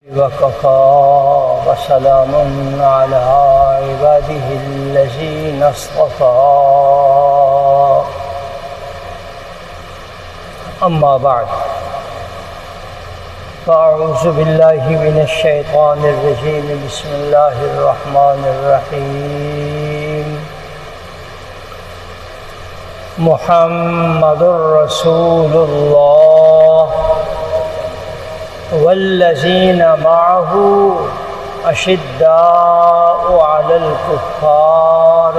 وكفى وسلام على عباده الذين اصطفى أما بعد فأعوذ بالله من الشيطان الرجيم بسم الله الرحمن الرحيم محمد رسول الله والذين معه أشداء على الكفار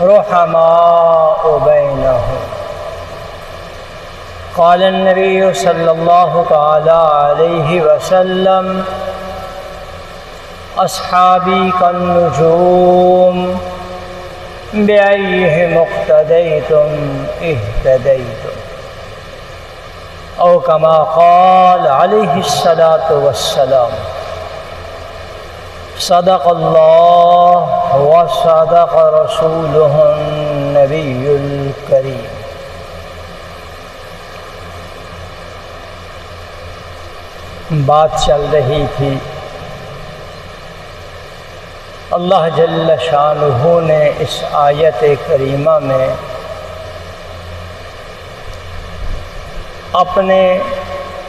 رحماء بينهم قال النبي صلى الله تعالى عليه وسلم أصحابي كالنجوم بأيهم اقتديتم اهتديتم او كما قال عليه الصلاة والسلام صدق الله وصدق رسوله النبي الكريم۔ بات چل رہی تھی اللہ جل شانہ نے اس آیت کریمہ میں اپنے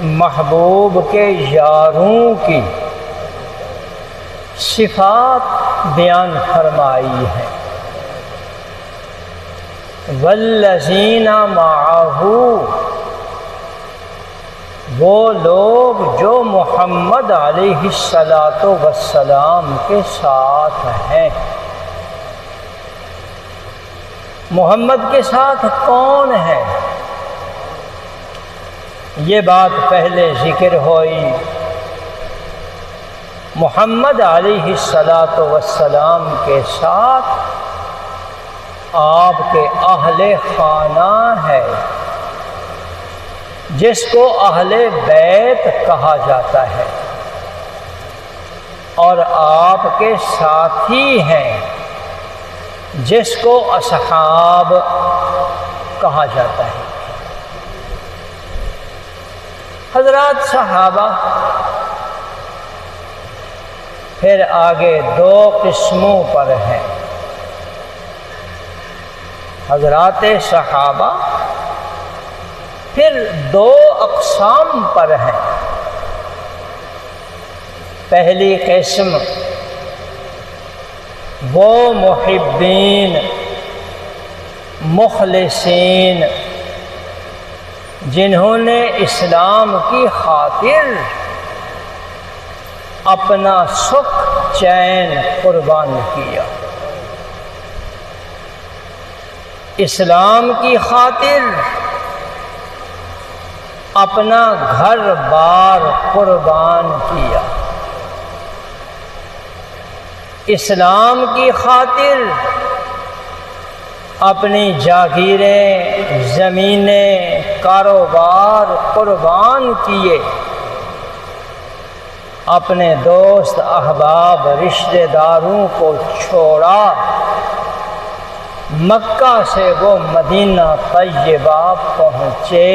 محبوب کے یاروں کی صفات بیان فرمائی ہے۔ والذین معہ، وہ لوگ جو محمد علیہ السلام کے ساتھ ہیں۔ محمد کے ساتھ کون ہے؟ یہ بات پہلے ذکر ہوئی۔ محمد علیہ السلام کے ساتھ آپ کے اہل خانہ ہے، جس کو اہل بیت کہا جاتا ہے، اور آپ کے ساتھی ہیں جس کو اصحاب کہا جاتا ہے۔ حضرات صحابہ پھر آگے دو قسموں پر ہیں۔ حضرات صحابہ پھر دو اقسام پر ہیں۔ پہلی قسم وہ محبین مخلصین جنہوں نے اسلام کی خاطر اپنا سکھ چین قربان کیا، اسلام کی خاطر اپنا گھر بار قربان کیا، اسلام کی خاطر اپنی جاگیریں، زمینیں، کاروبار قربان کیے، اپنے دوست احباب رشتہ داروں کو چھوڑا، مکہ سے وہ مدینہ طیبہ پہنچے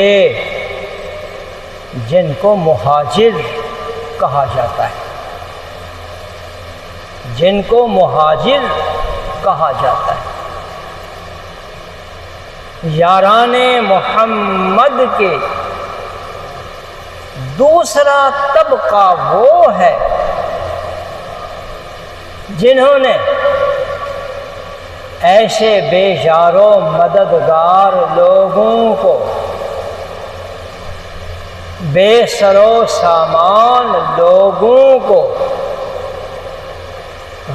جن کو مہاجر کہا جاتا ہے، جن کو مہاجر کہا جاتا ہے۔ یاران محمد کے دوسرا طبقہ وہ ہے جنہوں نے ایسے بے یار و مددگار لوگوں کو، بے سر و سامان لوگوں کو،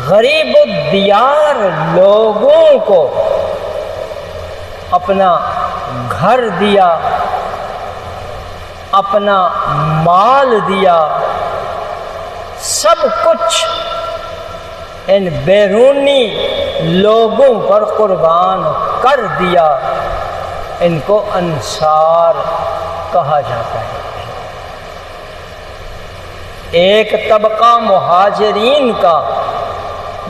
غریب الدیار لوگوں کو اپنا گھر دیا، اپنا مال دیا، سب کچھ ان بیرونی لوگوں پر قربان کر دیا۔ ان کو انصار کہا جاتا ہے۔ ایک طبقہ مہاجرین کا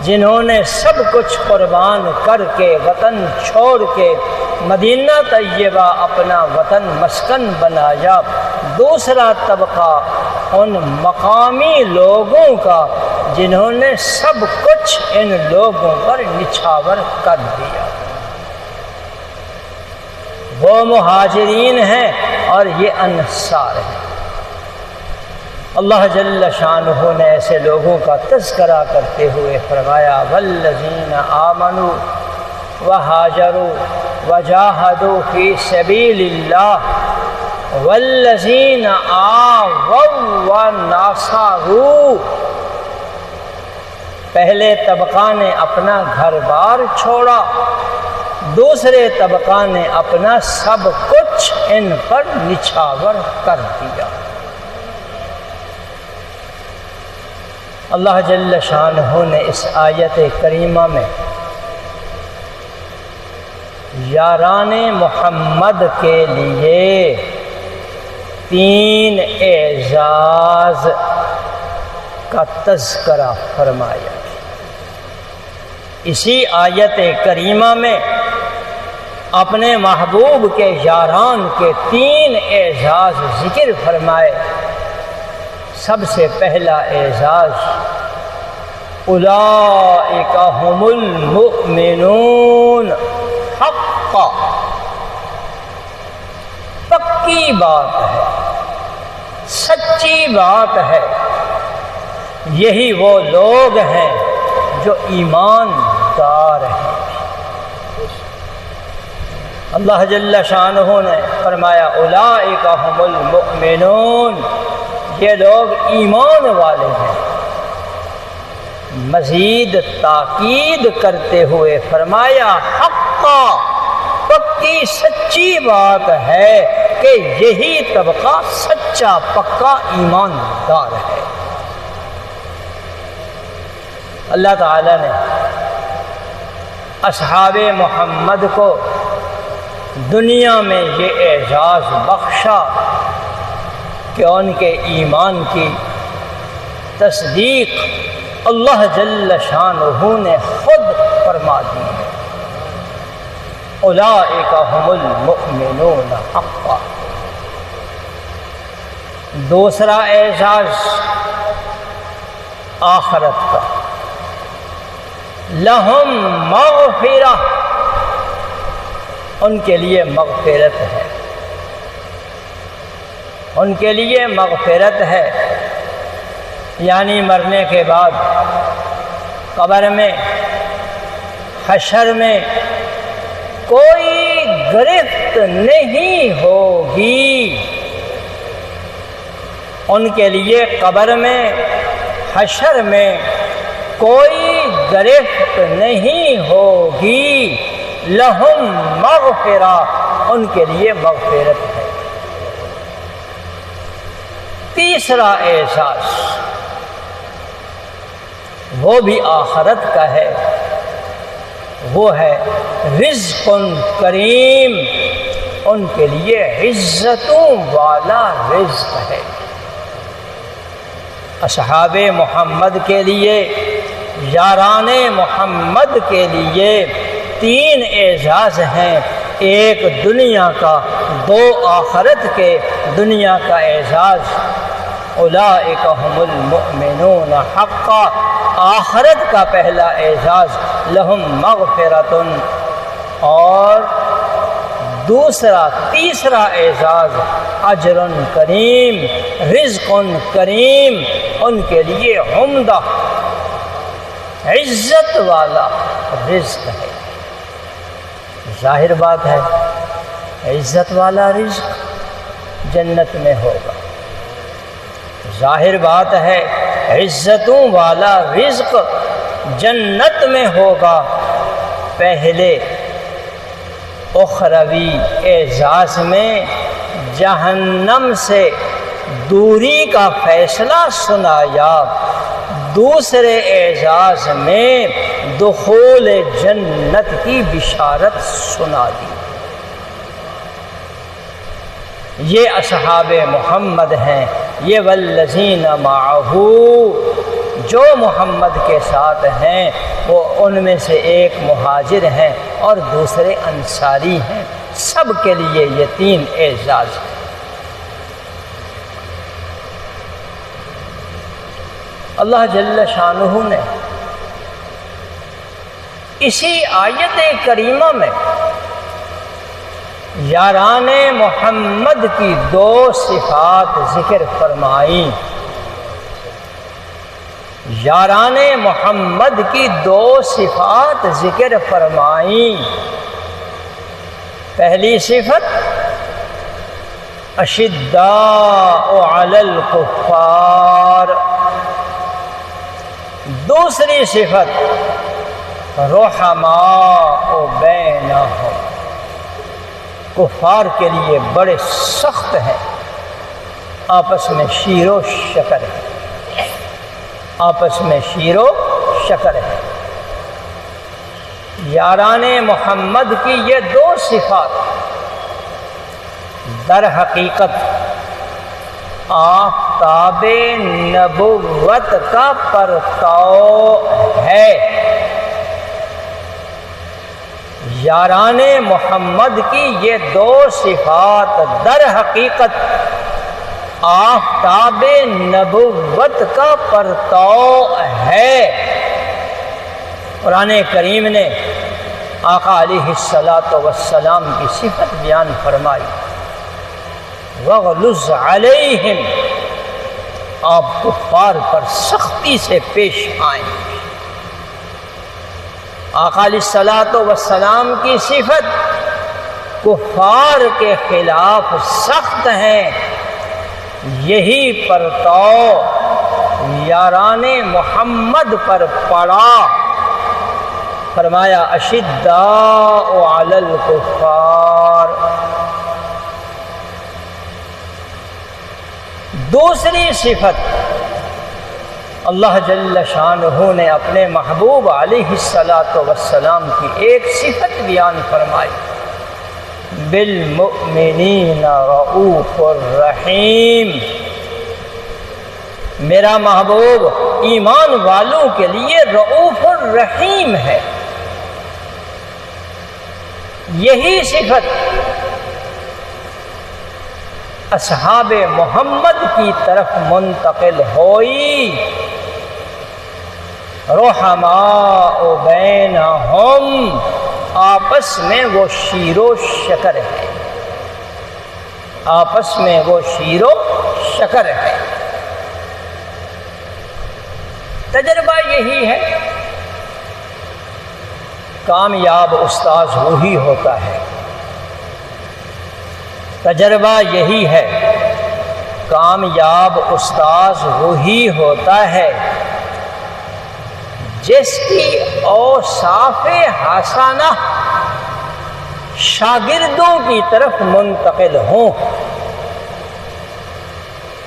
جنہوں نے سب کچھ قربان کر کے وطن چھوڑ کے مدینہ طیبہ اپنا وطن مسکن بنایا۔ دوسرا طبقہ ان مقامی لوگوں کا جنہوں نے سب کچھ ان لوگوں پر نچھاور کر دیا۔ وہ مہاجرین ہیں اور یہ انصار ہیں۔ اللہ جل شانہ نے ایسے لوگوں کا تذکرہ کرتے ہوئے فرمایا والذین آمنوا وہاجروا وجاہدوا فی سبیل اللہ والذین آووا ونصروا۔ پہلے طبقہ نے اپنا گھر بار چھوڑا، دوسرے طبقہ نے اپنا سب کچھ ان پر نچھاور کر دیا۔ اللہ جل شانہ نے اس آیت کریمہ میں یاران محمد کے لیے 3 اعزاز کا تذکرہ فرمایا۔ اسی آیت کریمہ میں اپنے محبوب کے یاران کے 3 اعزاز ذکر فرمائے۔ سب سے پہلا اعزاز اولئک ھم المؤمنون حقا، پکی بات ہے، سچی بات ہے، یہی وہ لوگ ہیں جو ایماندار ہیں۔ اللہ جل شانہ نے فرمایا اولئک ھم المؤمنون، یہ لوگ ایمان والے ہیں۔ مزید تاکید کرتے ہوئے فرمایا حقا، پکی سچی بات ہے کہ یہی طبقہ سچا پکا ایماندار ہے۔ اللہ تعالی نے اصحاب محمد کو دنیا میں یہ اعزاز بخشا کہ ان کے ایمان کی تصدیق اللہ جل شانہ نے خود فرما دی ہے۔ اولئک ھم المؤمنون حقا۔ دوسرا اعزاز آخرت کا، لہم مغفرہ، ان کے لیے مغفرت ہے، ان کے لیے مغفرت ہے، یعنی مرنے کے بعد قبر میں حشر میں کوئی گرفت نہیں ہوگی۔ ان کے لیے قبر میں حشر میں کوئی گرفت نہیں ہوگی۔ لہم مغفرہ، ان کے لیے مغفرت ہے۔ تیسرا احساس وہ بھی آخرت کا ہے، وہ ہے رزق کریم، ان کے لیے عزتوں والا رزق ہے۔ اصحاب محمد کے لیے، یاران محمد کے لیے 3 اعزاز ہیں، ایک دنیا کا، 2 آخرت کے۔ دنیا کا اعزاز اولئک ھم المؤمنون حقا، آخرت کا پہلا اعزاز لہم مغفرۃ، اور تیسرا اعزاز اجر کریم، رزق کریم، ان کے لیے عمدہ عزت والا رزق ہے۔ ظاہر بات ہے عزت والا رزق جنت میں ہوگا، ظاہر بات ہے عزتوں والا رزق جنت میں ہوگا۔ پہلے اخروی اعزاز میں جہنم سے دوری کا فیصلہ سنایا، دوسرے اعزاز میں دخول جنت کی بشارت سنا دی۔ یہ اصحاب محمد ہیں، یہ والذین معہ، جو محمد کے ساتھ ہیں، وہ ان میں سے ایک مہاجر ہیں اور دوسرے انصاری ہیں۔ سب کے لیے یہ 3 اعزاز ہیں۔ اللہ جل شانہ نے اسی آیت کریمہ میں یاران محمد کی دو صفات ذکر فرمائیں۔ یاران محمد کی دو صفات ذکر فرمائیں۔ پہلی صفت اشداء علی الکفار، دوسری صفت رحماء بینہم، کفار کے لیے بڑے سخت ہیں، آپس میں شیر و شکر ہے، آپس میں شیر و شکر ہے۔ یاران محمد کی یہ دو صفات در حقیقت آفتاب نبوت کا پرتو ہے۔ یاران محمد کی یہ دو صفات در حقیقت آفتاب نبوت کا پرتو ہے۔ قرآن کریم نے آقا علیہ الصلاۃ والسلام کی صفت بیان فرمائی، وَغْلُظْ عَلَيْهِمْ، آپ کفار پر سختی سے پیش آئیں۔ آقا علیہ الصلاۃ والسلام کی صفت کفار کے خلاف سخت ہیں، یہی پرتو یاران محمد پر پڑا۔ فرمایا اشداء علی الکفار۔ دوسری صفت اللہ جل شانہ نے اپنے محبوب علیہ الصلاۃ والسلام کی ایک صفت بیان فرمائی، بالمؤمنین رؤوف الرحیم، میرا محبوب ایمان والوں کے لیے رؤوف الرحیم ہے۔ یہی صفت اصحاب محمد کی طرف منتقل ہوئی، رحماء بینہم، آپس میں وہ شیر و شکر ہے، آپس میں وہ شیر و شکر ہے۔ تجربہ یہی ہے، کامیاب استاذ وہی ہوتا ہے۔ تجربہ یہی ہے، کامیاب استاذ وہی ہوتا ہے جس کی اوصاف حسنہ شاگردوں کی طرف منتقل ہوں۔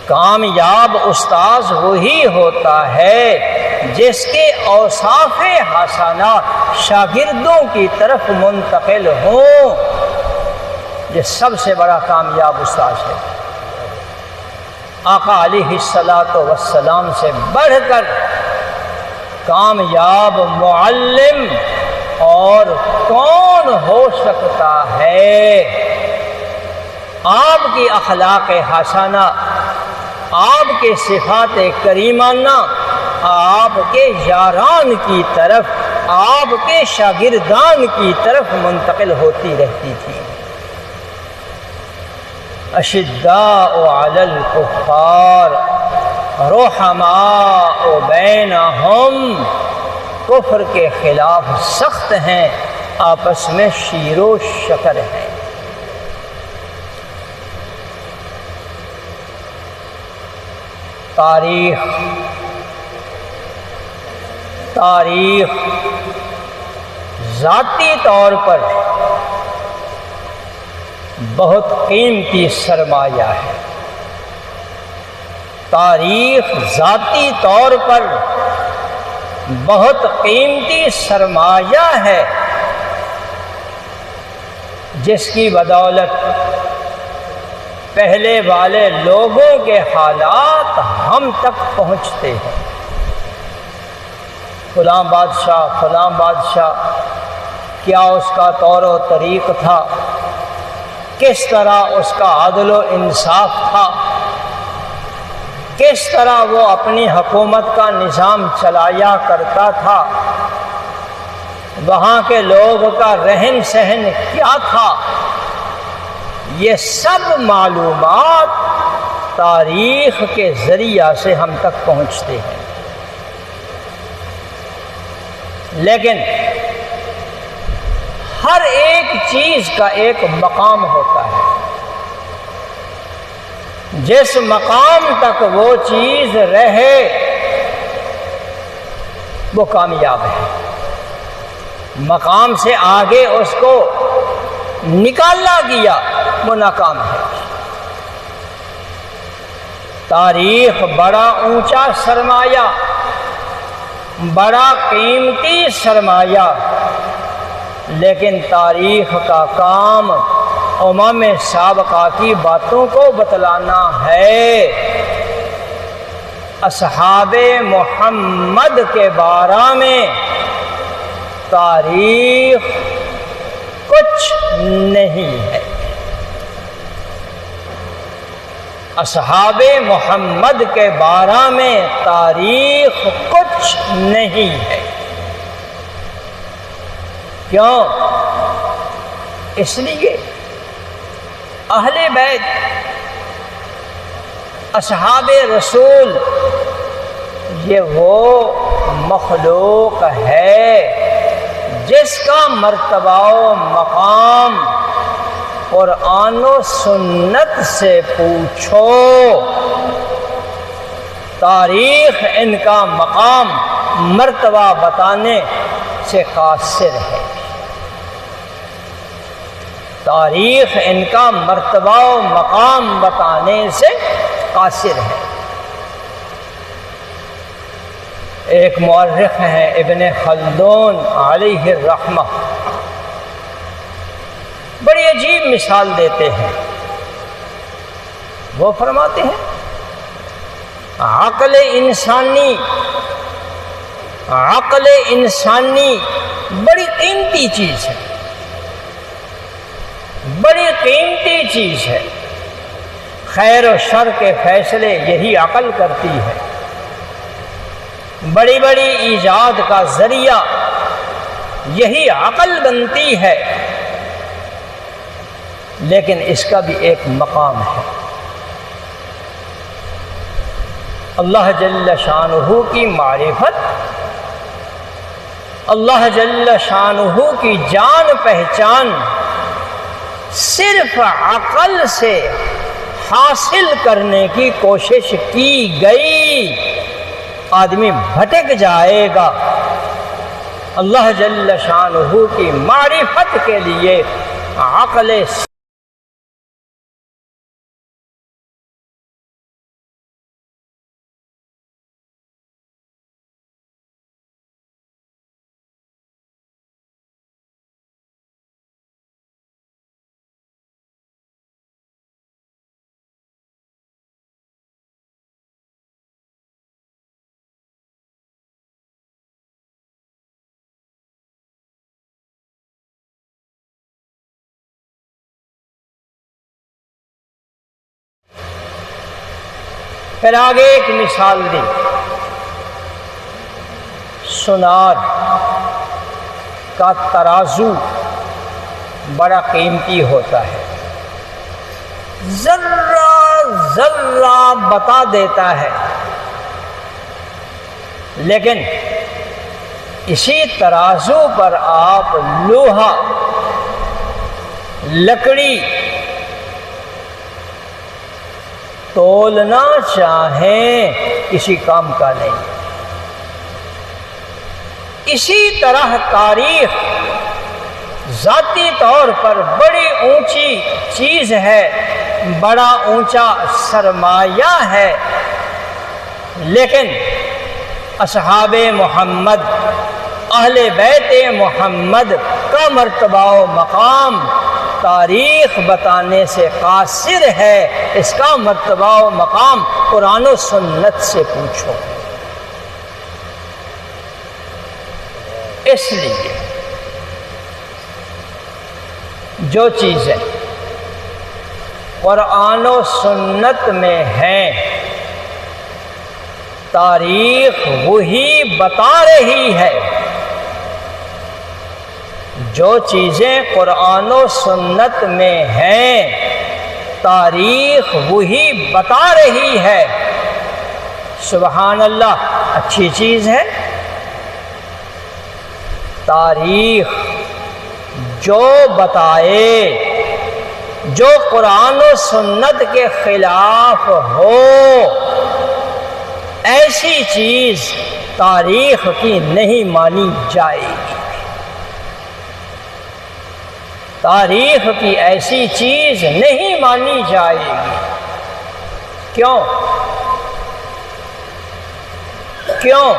کامیاب استاذ وہی ہوتا ہے جس کے اوصاف حسنہ شاگردوں کی طرف منتقل ہوں۔ یہ سب سے بڑا کامیاب استاذ ہے۔ آقا علیہ الصلاۃ والسلام سے بڑھ کر کامیاب معلم اور کون ہو سکتا ہے؟ آپ کی اخلاق حسنہ، آپ کے صفات کریمانہ آپ کے یاران کی طرف، آپ کے شاگردان کی طرف منتقل ہوتی رہتی تھی۔ اشداء علی الکفار رحماء بینہم، کفر کے خلاف سخت ہیں، آپس میں شیر و شکر ہیں۔ تاریخ ذاتی طور پر بہت قیمتی سرمایہ ہے۔ تاریخ ذاتی طور پر بہت قیمتی سرمایہ ہے، جس کی بدولت پہلے والے لوگوں کے حالات ہم تک پہنچتے ہیں۔ فلاں بادشاہ کیا اس کا طور و طریق تھا، کس طرح اس کا عدل و انصاف تھا، کس طرح وہ اپنی حکومت کا نظام چلایا کرتا تھا، وہاں کے لوگ کا رہن سہن کیا تھا، یہ سب معلومات تاریخ کے ذریعہ سے ہم تک پہنچتے ہیں۔ لیکن ہر ایک چیز کا ایک مقام ہوتا ہے، جس مقام تک وہ چیز رہے وہ کامیاب ہے، مقام سے آگے اس کو نکالا گیا وہ ناکام ہے۔ تاریخ بڑا اونچا سرمایہ، بڑا قیمتی سرمایہ، لیکن تاریخ کا کام امم سابقہ کی باتوں کو بتلانا ہے۔ اصحاب محمد کے بارے میں تاریخ کچھ نہیں ہے، اصحاب محمد کے بارے میں تاریخ کچھ نہیں ہے۔ کیوں؟ اس لیے اہل بیت اصحاب رسول یہ وہ مخلوق ہے جس کا مرتبہ و مقام قرآن و سنت سے پوچھو، تاریخ ان کا مقام مرتبہ بتانے سے قاصر ہے، تاریخ ان کا مرتبہ و مقام بتانے سے قاصر ہے۔ ایک مورخ ہیں ابن خلدون علیہ الرحمہ، بڑی عجیب مثال دیتے ہیں۔ وہ فرماتے ہیں عقل انسانی بڑی قیمتی چیز ہے، بڑی قیمتی چیز ہے، خیر و شر کے فیصلے یہی عقل کرتی ہے، بڑی بڑی ایجاد کا ذریعہ یہی عقل بنتی ہے، لیکن اس کا بھی ایک مقام ہے۔ اللہ جل شانہ کی معرفت، اللہ جل شانہ کی جان پہچان صرف عقل سے حاصل کرنے کی کوشش کی گئی، آدمی بھٹک جائے گا۔ اللہ جل شانہ کی معرفت کے لیے عقل پھر آگے ایک مثال دی، سونار کا ترازو بڑا قیمتی ہوتا ہے، ذرہ ذرہ بتا دیتا ہے، لیکن اسی ترازو پر آپ لوہا، لکڑی تولنا چاہیں کسی کام کا نہیں۔ اسی طرح تاریخ ذاتی طور پر بڑی اونچی چیز ہے، بڑا اونچا سرمایہ ہے، لیکن اصحاب محمد، اہل بیت محمد کا مرتبہ و مقام تاریخ بتانے سے قاصر ہے، اس کا مرتبہ و مقام قرآن و سنت سے پوچھو۔ اس لیے جو چیزیں قرآن و سنت میں ہیں تاریخ وہی بتا رہی ہے، جو چیزیں قرآن و سنت میں ہیں تاریخ وہی بتا رہی ہے۔ سبحان اللہ، اچھی چیز ہے۔ تاریخ جو بتائے، جو قرآن و سنت کے خلاف ہو، ایسی چیز تاریخ کی نہیں مانی جائے گی۔ تاریخ کی ایسی چیز نہیں مانی جائے گی۔ کیوں؟ کیوں؟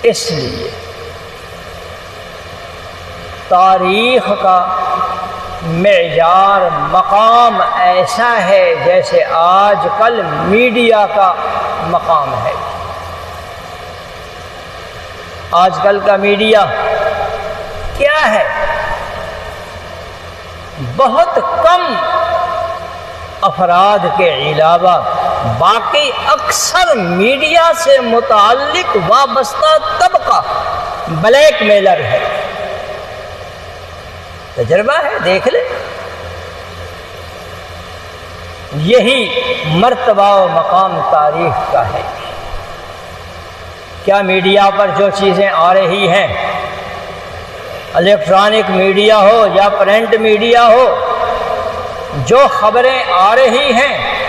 اس لیے تاریخ کا معیار مقام ایسا ہے جیسے آج کل میڈیا کا مقام ہے۔ آج کل کا میڈیا کیا ہے؟ بہت کم افراد کے علاوہ باقی اکثر میڈیا سے متعلق وابستہ طبقہ بلیک میلر ہے۔ تجربہ ہے، دیکھ لیں۔ یہی مرتبہ و مقام تاریخ کا ہے۔ کیا میڈیا پر جو چیزیں آ رہی ہیں، الیکٹرانک میڈیا ہو یا پرنٹ میڈیا ہو، جو خبریں آ رہی ہیں،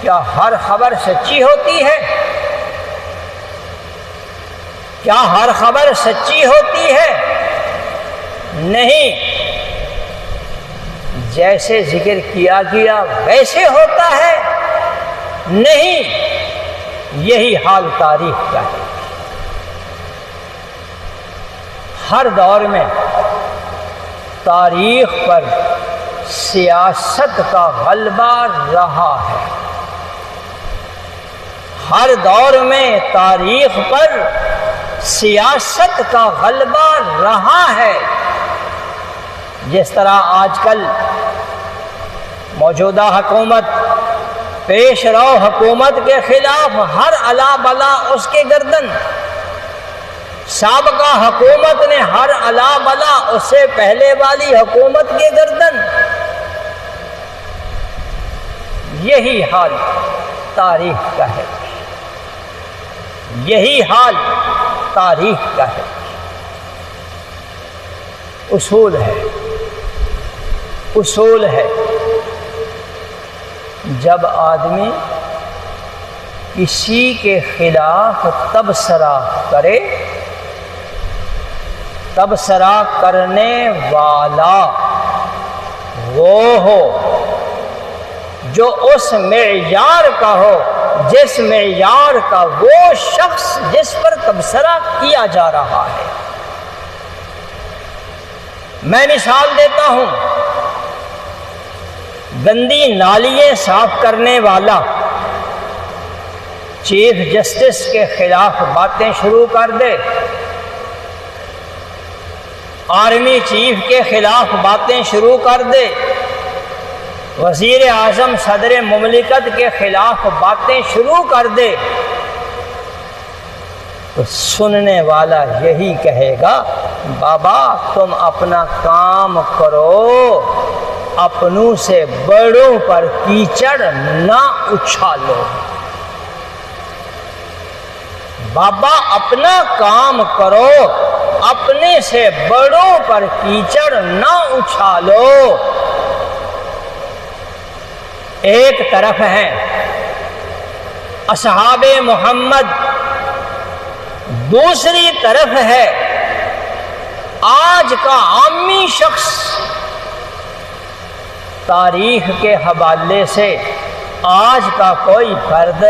کیا ہر خبر سچی ہوتی ہے؟ کیا ہر خبر سچی ہوتی ہے؟ نہیں۔ جیسے ذکر کیا گیا ویسے ہوتا ہے؟ نہیں۔ یہی حال تاریخ کا ہے۔ ہر دور میں تاریخ پر سیاست کا غلبہ رہا ہے۔ ہر دور میں تاریخ پر سیاست کا غلبہ رہا ہے۔ جس طرح آج کل موجودہ حکومت پیش رو حکومت کے خلاف ہر الا بلا اس کے گردن، سابقہ حکومت نے ہر الا بلا اس سے پہلے والی حکومت کے گردن۔ یہی حال تاریخ کا ہے۔ یہی حال تاریخ کا ہے۔ اصول ہے، اصول ہے۔ جب آدمی کسی کے خلاف تبصرہ کرے، تبصرہ کرنے والا وہ ہو جو اس معیار کا ہو، جس معیار کا وہ شخص جس پر تبصرہ کیا جا رہا ہے۔ میں مثال دیتا ہوں، گندی نالیاں صاف کرنے والا چیف جسٹس کے خلاف باتیں شروع کر دے، آرمی چیف کے خلاف باتیں شروع کر دے، وزیر اعظم صدر مملکت کے خلاف باتیں شروع کر دے، تو سننے والا یہی کہے گا، بابا تم اپنا کام کرو، اپنوں سے بڑوں پر کیچڑ نہ اچھالو۔ بابا اپنا کام کرو، اپنے سے بڑوں پر کیچڑ نہ اچھالو۔ ایک طرف ہیں اصحاب محمد، دوسری طرف ہے آج کا عامی شخص۔ تاریخ کے حوالے سے آج کا کوئی فرد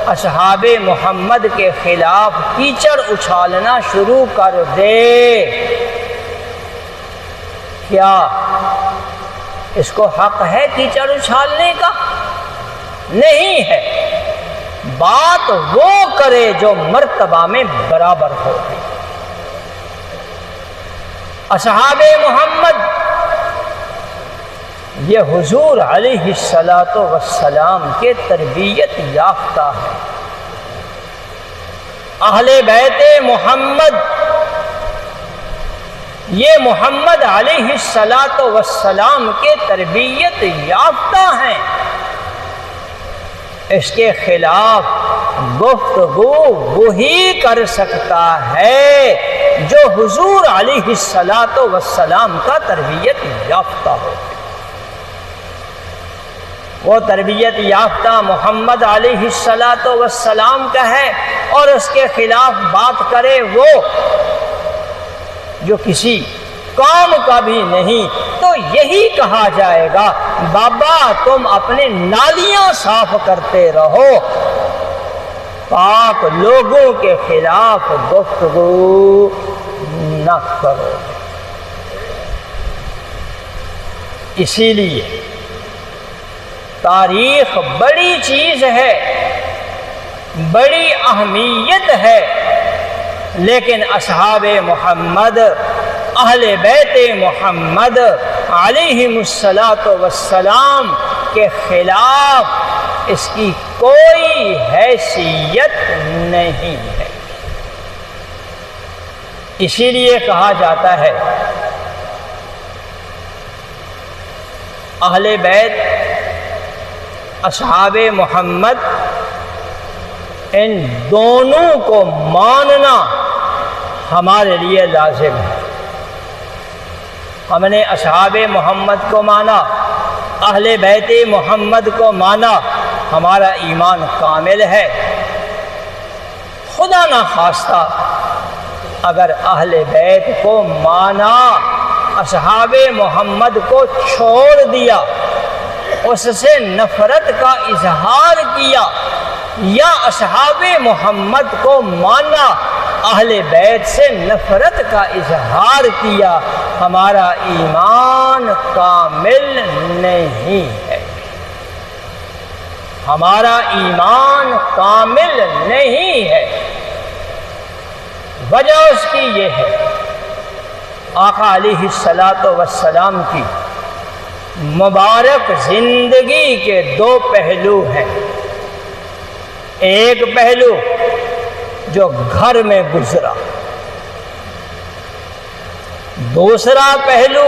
اصحاب محمد کے خلاف کیچڑ اچھالنا شروع کر دے، کیا اس کو حق ہے کیچڑ اچھالنے کا؟ نہیں ہے۔ بات وہ کرے جو مرتبہ میں برابر ہو۔ اصحاب محمد یہ حضور علیہ الصلاۃ والسلام کے تربیت یافتہ ہے۔ اہل بیت محمد یہ محمد علیہ الصلاۃ والسلام کے تربیت یافتہ ہیں۔ اس کے خلاف گفتگو وہی کر سکتا ہے جو حضور علیہ الصلاۃ والسلام کا تربیت یافتہ ہو۔ وہ تربیت یافتہ محمد علیہ الصلاۃ والسلام کا ہے، اور اس کے خلاف بات کرے وہ جو کسی کام کا بھی نہیں، تو یہی کہا جائے گا بابا تم اپنے نالیاں صاف کرتے رہو، پاک لوگوں کے خلاف گفتگو نہ کرو۔ اسی لیے تاریخ بڑی چیز ہے، بڑی اہمیت ہے، لیکن اصحاب محمد اہل بیت محمد علیہم الصلاۃ والسلام کے خلاف اس کی کوئی حیثیت نہیں ہے۔ اسی لیے کہا جاتا ہے اہل بیت اصحاب محمد ان دونوں کو ماننا ہمارے لیے لازم ہے۔ ہم نے اصحاب محمد کو مانا، اہل بیت محمد کو مانا، ہمارا ایمان کامل ہے۔ خدا نہ خواستہ اگر اہل بیت کو مانا، اصحاب محمد کو چھوڑ دیا، اس سے نفرت کا اظہار کیا، یا اصحاب محمد کو مانا، اہل بیت سے نفرت کا اظہار کیا، ہمارا ایمان کامل نہیں ہے۔ ہمارا ایمان کامل نہیں ہے۔ وجہ اس کی یہ ہے، آقا علیہ الصلاۃ والسلام کی مبارک زندگی کے دو پہلو ہیں۔ ایک پہلو جو گھر میں گزرا، دوسرا پہلو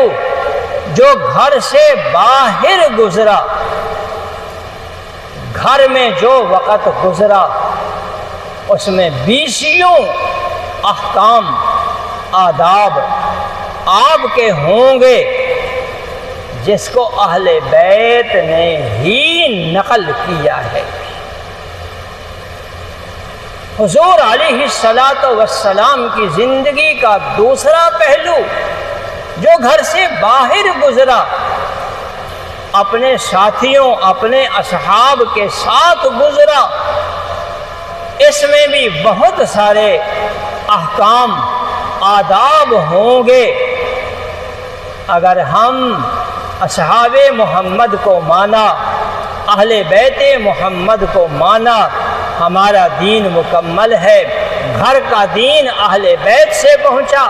جو گھر سے باہر گزرا۔ گھر میں جو وقت گزرا اس میں بیسیوں احکام آداب آپ کے ہوں گے جس کو اہل بیت نے ہی نقل کیا ہے۔ حضور علیہ الصلاۃ والسلام کی زندگی کا دوسرا پہلو جو گھر سے باہر گزرا، اپنے ساتھیوں، اپنے اصحاب کے ساتھ گزرا، اس میں بھی بہت سارے احکام آداب ہوں گے۔ اگر ہم اصحاب محمد کو مانا، اہل بیت محمد کو مانا، ہمارا دین مکمل ہے۔ گھر کا دین اہل بیت سے پہنچا،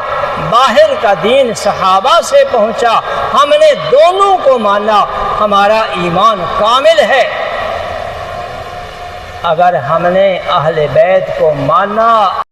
باہر کا دین صحابہ سے پہنچا، ہم نے دونوں کو مانا، ہمارا ایمان کامل ہے۔ اگر ہم نے اہل بیت کو مانا